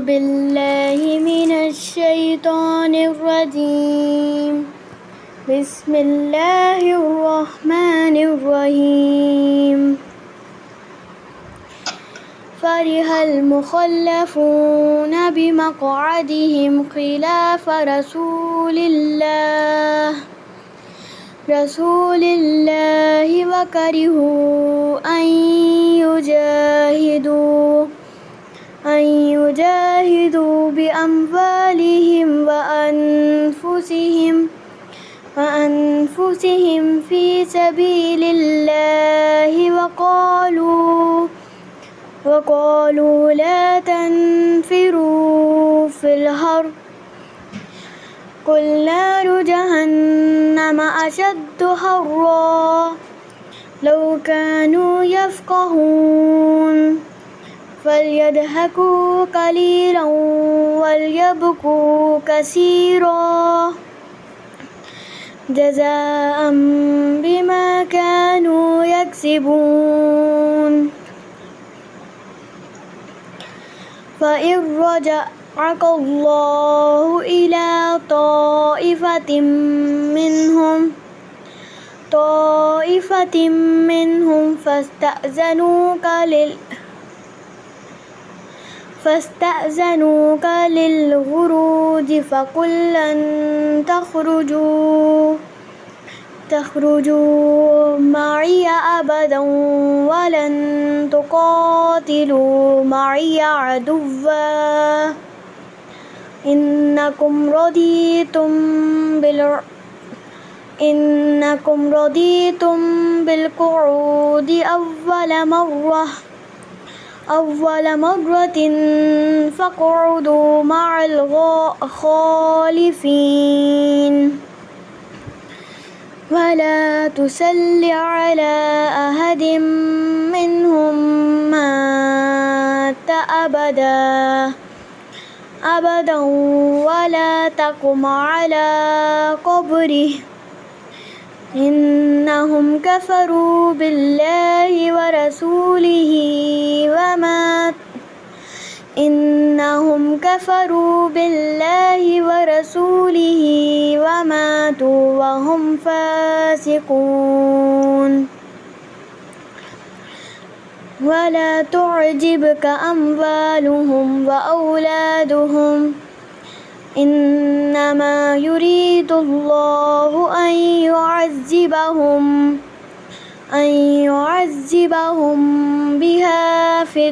بالله من الشيطان الرجيم. بسم الله الرحمن الرحيم. فرح المخلفون بمقعدهم خلاف رسول الله وكرهوا أن يجاهدوا بأموالهم وأنفسهم في سبيل الله وقالوا لا تنفروا في الحر قل نار جهنم أشد حرا لو كانوا يفقهون فليضحكوا قليلا وليبكوا كثيرا جزاء بما كانوا يكسبون. فإن رجعك الله إلى طائفة منهم فاستأذنوك للخروج فقل لن تخرجوا معي أبدا ولن تقاتلوا معي عدوا إنكم رضيتم بالقعود أول مرة فاقعدوا مع الخالفين ولا تصل على أحد منهم مات أبدا ولا تقم على قبره إنهم كفروا بالله ورسوله وماتوا وهم فاسقون. ولا تعجبك أموالهم وأولادهم إنما يريد الله أن يعذبهم بها في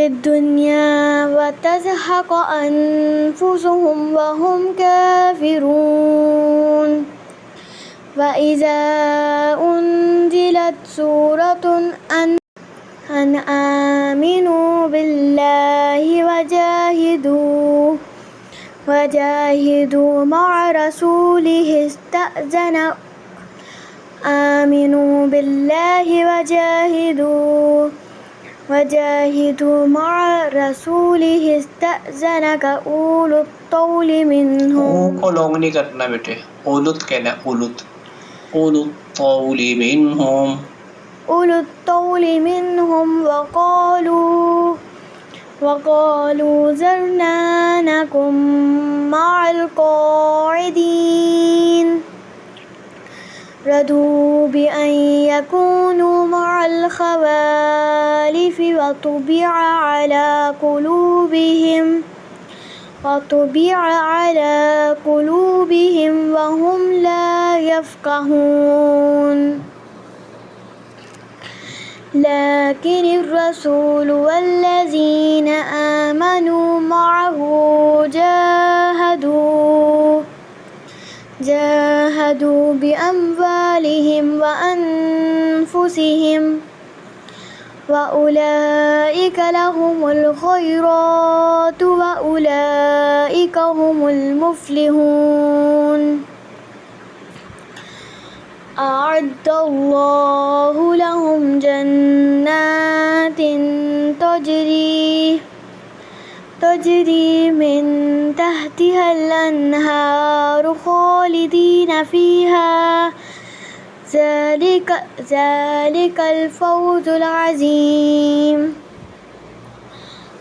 الدنيا وتزهق أنفسهم وهم كافرون. وإذا أنزلت سورة أن آمنوا بالله وجاهدوا مع رسوله آمنوا بالله وجاهدوا مع رسوله استأذنك أولو الطول منهم. नहीं करना बेटे, उलुत कहना, أولو الطول منهم وقالوا ذرنا نكن مع القاعدين رضوا بأن يكونوا مع الخوالف وطبع على قلوبهم وهم لا يفقهون. لكن الرسول والذين آمنوا معه جاهدوا بأموالهم وأنفسهم وأولئك لهم الخيرات وأولئك هم المفلحون. أعد الله لهم جنات تجري من تحتها الأنهار خالدين فيها ذلك الفوز العظيم.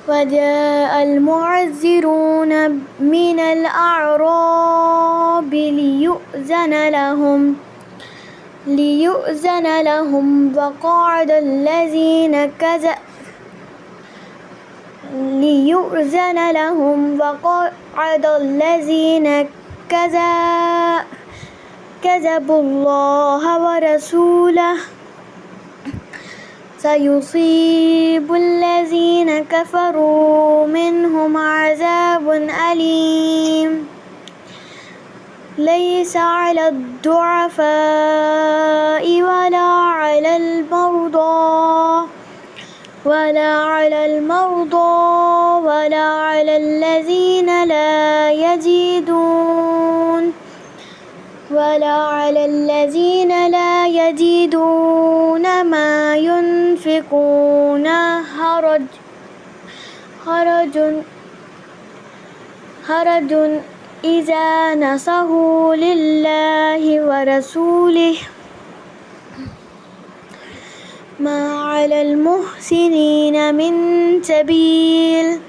وجاء المعذرون من الأعراب ليؤذن لهم وقعد الذين كذبوا الله ورسوله سيصيب الذين كفروا منهم عذاب أليم ليس على الضعفاء ولا على المرضى ولا على الذين لا يجدون ما ينفقون حرج إذا نصحوا لله ورسوله ما على المحسنين من سبيل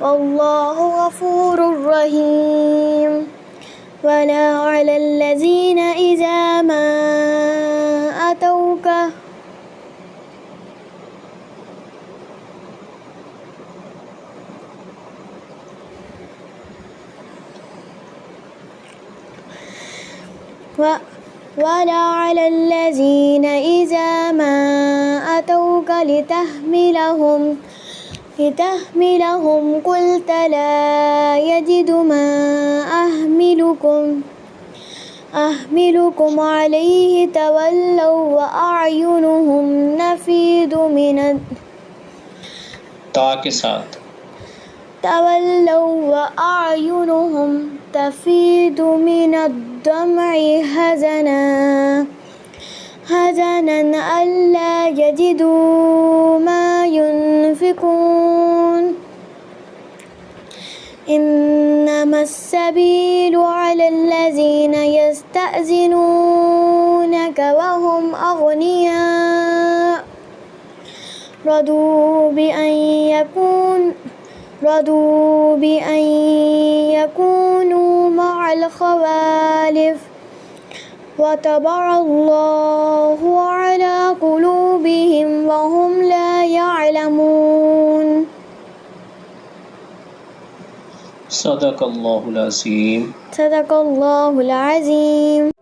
والله غفور رحيم ولا على الذين إذا ما أتوك ولا على الذين إذا ما أتوك لتحملهم قلت لا يجد ما أحملكم عليه تولوا وأعينهم تفيض من الدمع حزنا ألا يجدوا ما ينفقون إنما السبيل على الذين يستأذنونك وهم أغنياء رضوا بأن يكونوا مع الخوالف وطبع الله على قلوبهم وهم لا يعلمون صدق الله العظيم. صدق الله العظيم.